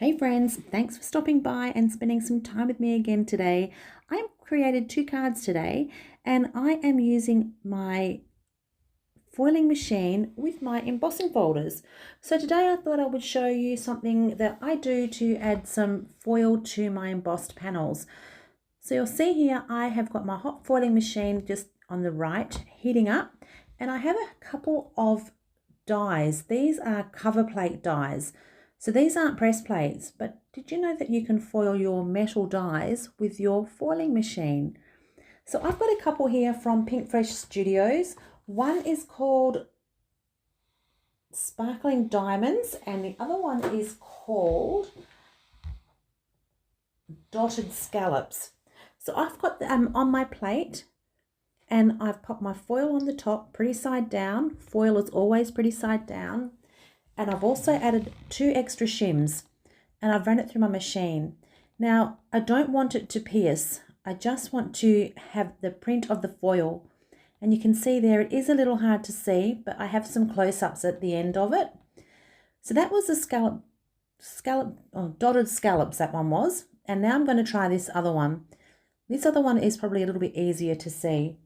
Hey friends, thanks for stopping by and spending some time with me again today. I've created two cards today and I am using my foiling machine with my embossing folders. So today I thought I would show you something that I do to add some foil to my embossed panels. So you'll see here I have got my hot foiling machine just on the right heating up, and I have a couple of dies. These are cover plate dies. So these aren't press plates, but did you know that you can foil your metal dies with your foiling machine? So I've got a couple here from Pink Fresh Studios. One is called Sparkling Diamonds and the other one is called Dotted Scallops. So I've got them on my plate and I've popped my foil on the top, pretty side down. Foil is always pretty side down. And I've also added 2 extra shims and I've run it through my machine. Now, I don't want it to pierce. I just want to have the print of the foil. And you can see there, it is a little hard to see, but I have some close-ups at the end of it. So that was the dotted scallops, that one was. And now I'm going to try this other one. This other one is probably a little bit easier to see.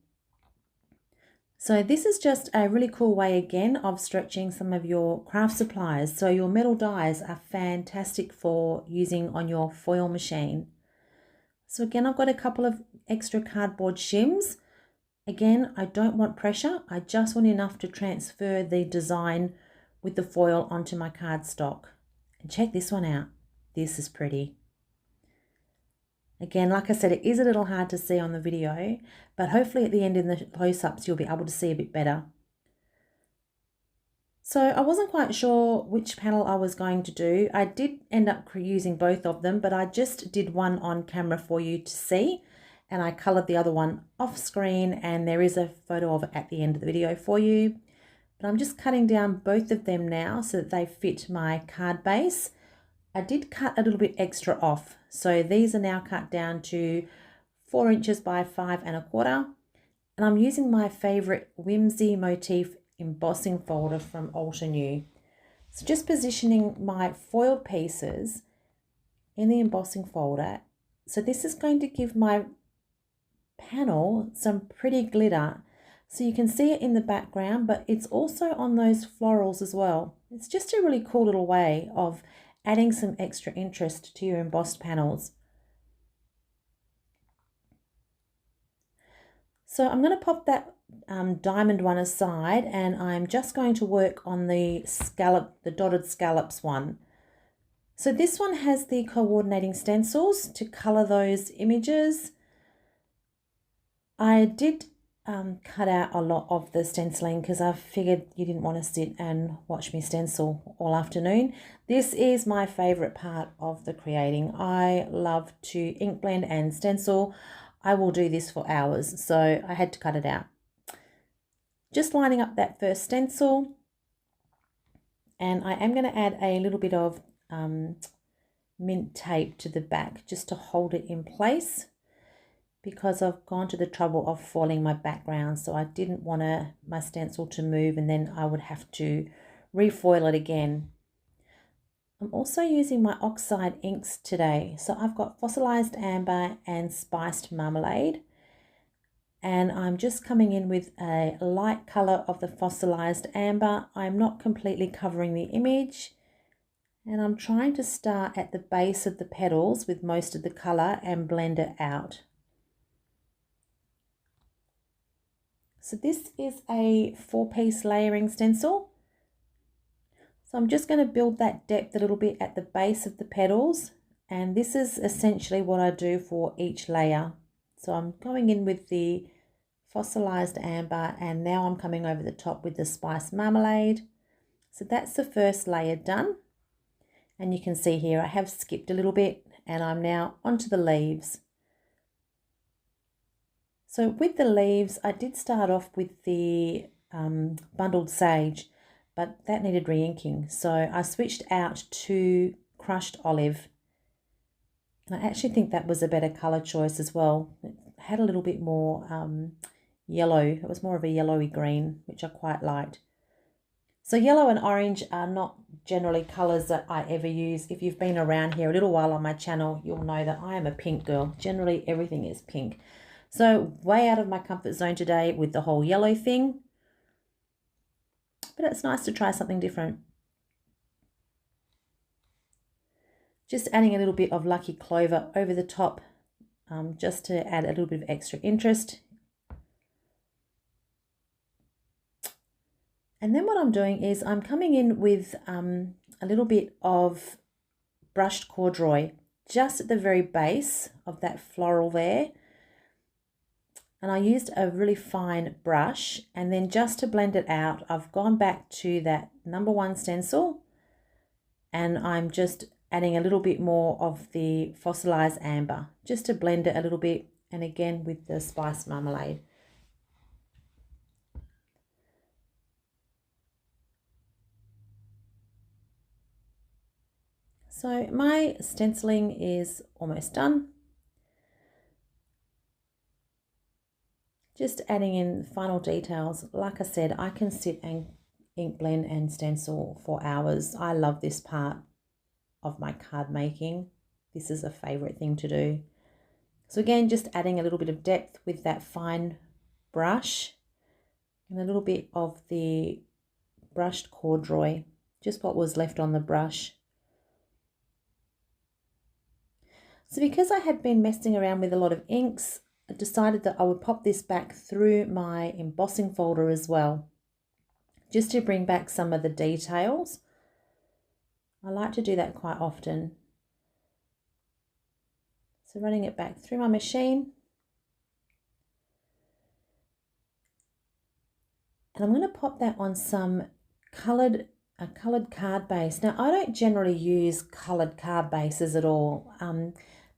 So this is just a really cool way again of stretching some of your craft supplies. So your metal dies are fantastic for using on your foil machine. So again, I've got a couple of extra cardboard shims. Again, I don't want pressure. I just want enough to transfer the design with the foil onto my cardstock. And check this one out. This is pretty. Again, like I said, it is a little hard to see on the video, but hopefully at the end in the close-ups, you'll be able to see a bit better. So I wasn't quite sure which panel I was going to do. I did end up using both of them, but I just did one on camera for you to see, and I colored the other one off screen, and there is a photo of it at the end of the video for you. But I'm just cutting down both of them now so that they fit my card base. I did cut a little bit extra off. So these are now cut down to 4 inches by 5 1/4. And I'm using my favorite Whimsy motif embossing folder from Altenew. So just positioning my foiled pieces in the embossing folder. So this is going to give my panel some pretty glitter. So you can see it in the background, but it's also on those florals as well. It's just a really cool little way of adding some extra interest to your embossed panels. So I'm going to pop that diamond one aside, and I'm just going to work on the dotted scallops one. So this one has the coordinating stencils to color those images. I did cut out a lot of the stenciling because I figured you didn't want to sit and watch me stencil all afternoon. This is my favorite part of the creating. I love to ink blend and stencil. I will do this for hours, so I had to cut it out. Just lining up that first stencil, and I am going to add a little bit of mint tape to the back just to hold it in place, because I've gone to the trouble of foiling my background, so I didn't want my stencil to move and then I would have to refoil it again. I'm also using my oxide inks today. So I've got fossilized amber and spiced marmalade, and I'm just coming in with a light color of the fossilized amber. I'm not completely covering the image, and I'm trying to start at the base of the petals with most of the color and blend it out. So this is a 4-piece layering stencil. So I'm just going to build that depth a little bit at the base of the petals. And this is essentially what I do for each layer. So I'm going in with the fossilized amber, and now I'm coming over the top with the spiced marmalade. So that's the first layer done. And you can see here I have skipped a little bit, and I'm now onto the leaves. So with the leaves, I did start off with the bundled sage, but that needed re-inking. So I switched out to crushed olive. And I actually think that was a better colour choice as well. It had a little bit more yellow. It was more of a yellowy green, which I quite liked. So yellow and orange are not generally colours that I ever use. If you've been around here a little while on my channel, you'll know that I am a pink girl. Generally, everything is pink. So way out of my comfort zone today with the whole yellow thing. But it's nice to try something different. Just adding a little bit of Lucky Clover over the top, just to add a little bit of extra interest. And then what I'm doing is I'm coming in with a little bit of brushed corduroy just at the very base of that floral there. And I used a really fine brush, and then just to blend it out, I've gone back to that #1 stencil, and I'm just adding a little bit more of the fossilized amber just to blend it a little bit, and again with the spice marmalade. So my stenciling is almost done. Just adding in final details. Like I said, I can sit and ink blend and stencil for hours. I love this part of my card making. This is a favorite thing to do. So again, just adding a little bit of depth with that fine brush and a little bit of the brushed corduroy, just what was left on the brush. So because I had been messing around with a lot of inks, I decided that I would pop this back through my embossing folder as well, just to bring back some of the details. I like to do that quite often. So running it back through my machine. And I'm going to pop that on some a coloured card base. Now, I don't generally use coloured card bases at all.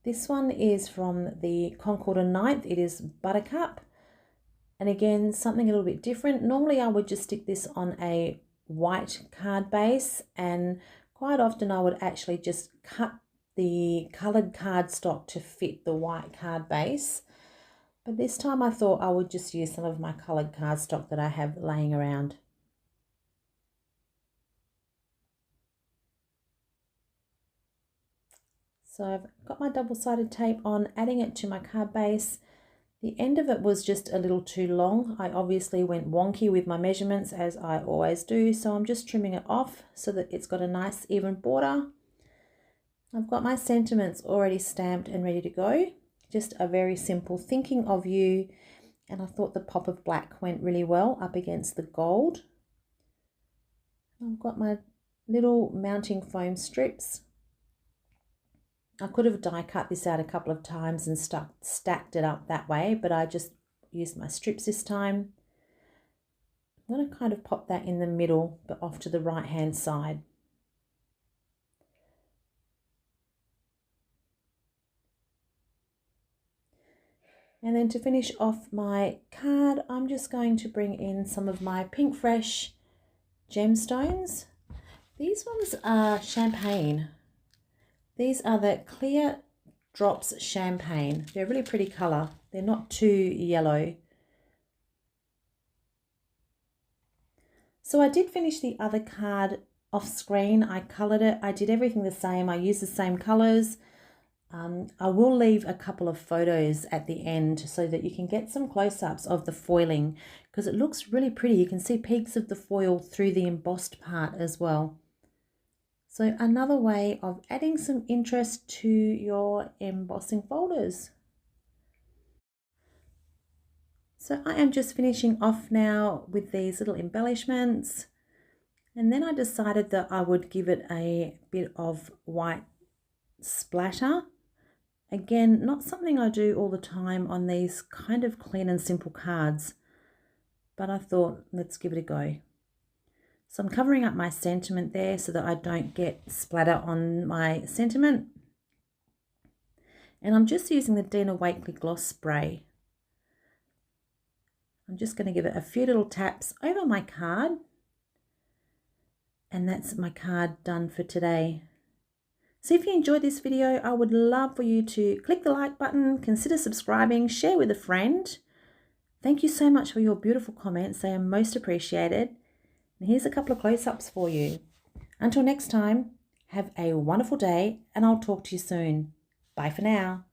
This one is from the Concord and Ninth. It is Buttercup. And again, something a little bit different. Normally, I would just stick this on a white card base, and quite often I would actually just cut the coloured cardstock to fit the white card base. But this time I thought I would just use some of my coloured cardstock that I have laying around. So I've got my double-sided tape on, adding it to my card base. The end of it was just a little too long. I obviously went wonky with my measurements, as I always do, so I'm just trimming it off so that it's got a nice even border. I've got my sentiments already stamped and ready to go. Just a very simple thinking of you, and I thought the pop of black went really well up against the gold. I've got my little mounting foam strips. I could have die cut this out a couple of times and stacked it up that way, but I just used my strips this time. I'm going to kind of pop that in the middle, but off to the right hand side. And then to finish off my card, I'm just going to bring in some of my Pink Fresh gemstones. These ones are champagne. These are the Clear Drops Champagne. They're a really pretty colour. They're not too yellow. So I did finish the other card off screen. I coloured it. I did everything the same. I used the same colours. I will leave a couple of photos at the end so that you can get some close-ups of the foiling, because it looks really pretty. You can see peaks of the foil through the embossed part as well. So another way of adding some interest to your embossing folders. So I am just finishing off now with these little embellishments. And then I decided that I would give it a bit of white splatter. Again, not something I do all the time on these kind of clean and simple cards, but I thought, let's give it a go. So I'm covering up my sentiment there so that I don't get splatter on my sentiment. And I'm just using the Dina Wakley Gloss Spray. I'm just going to give it a few little taps over my card. And that's my card done for today. So if you enjoyed this video, I would love for you to click the like button, consider subscribing, share with a friend. Thank you so much for your beautiful comments. They are most appreciated. And here's a couple of close-ups for you. Until next time, have a wonderful day and I'll talk to you soon. Bye for now.